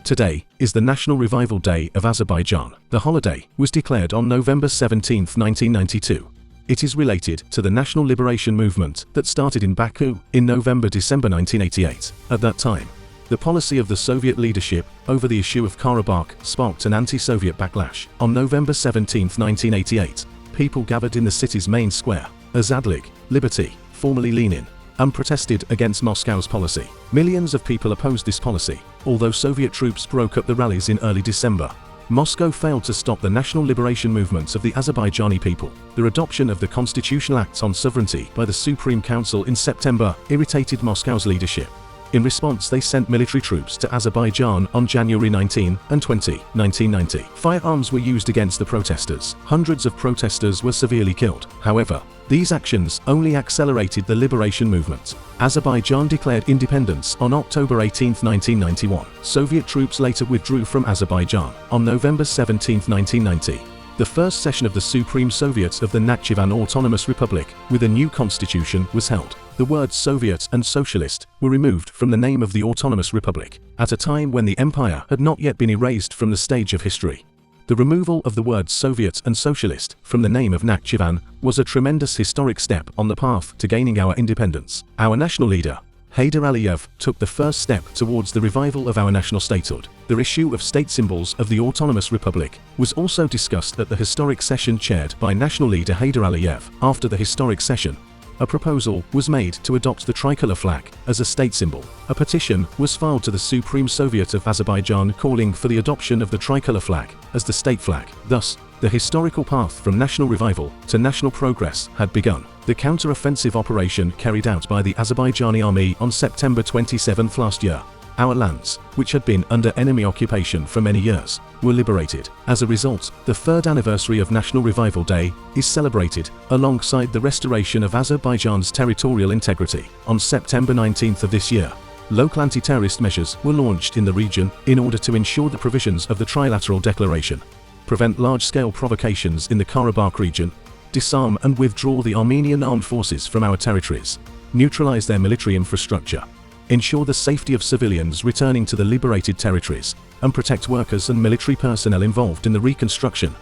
Today is the National Revival Day of Azerbaijan. The holiday was declared on November 17, 1992. It is related to the national liberation movement that started in Baku in November-December 1988. At that time, the policy of the Soviet leadership over the issue of Karabakh sparked an anti-Soviet backlash. On November 17, 1988, people gathered in the city's main square, Azadlik, Liberty, formerly Lenin, and protested against Moscow's policy. Millions of people opposed this policy, although Soviet troops broke up the rallies in early December. Moscow failed to stop the national liberation movements of the Azerbaijani people. The adoption of the constitutional acts on sovereignty by the Supreme Council in September irritated Moscow's leadership. In response, they sent military troops to Azerbaijan on January 19 and 20, 1990. Firearms were used against the protesters. Hundreds of protesters were severely killed. However, these actions only accelerated the liberation movement. Azerbaijan declared independence on October 18, 1991. Soviet troops later withdrew from Azerbaijan. On November 17, 1990, the first session of the Supreme Soviet of the Nakhchivan Autonomous Republic, with a new constitution, was held. The words Soviet and Socialist were removed from the name of the Autonomous Republic, at a time when the empire had not yet been erased from the stage of history. The removal of the words Soviet and Socialist from the name of Nakhchivan was a tremendous historic step on the path to gaining our independence. Our national leader, Heydar Aliyev, took the first step towards the revival of our national statehood. The issue of state symbols of the Autonomous Republic was also discussed at the historic session chaired by national leader Heydar Aliyev. After the historic session, a proposal was made to adopt the tricolour flag as a state symbol. A petition was filed to the Supreme Soviet of Azerbaijan calling for the adoption of the tricolour flag as the state flag. Thus, the historical path from national revival to national progress had begun. The counter-offensive operation carried out by the Azerbaijani army on September 27 last year. Our lands, which had been under enemy occupation for many years, were liberated. As a result, the third anniversary of National Revival Day is celebrated alongside the restoration of Azerbaijan's territorial integrity. On September 19 of this year, local anti-terrorist measures were launched in the region in order to ensure the provisions of the Trilateral Declaration, prevent large-scale provocations in the Karabakh region, disarm and withdraw the Armenian armed forces from our territories, neutralize their military infrastructure, ensure the safety of civilians returning to the liberated territories, and protect workers and military personnel involved in the reconstruction,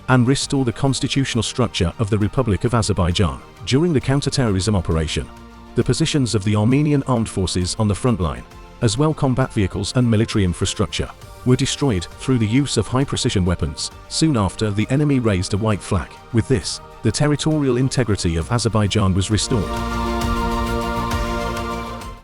and restore the constitutional structure of the Republic of Azerbaijan. During the counter-terrorism operation, the positions of the Armenian armed forces on the front line, as well combat vehicles and military infrastructure, were destroyed through the use of high-precision weapons. Soon after, the enemy raised a white flag. With this, the territorial integrity of Azerbaijan was restored.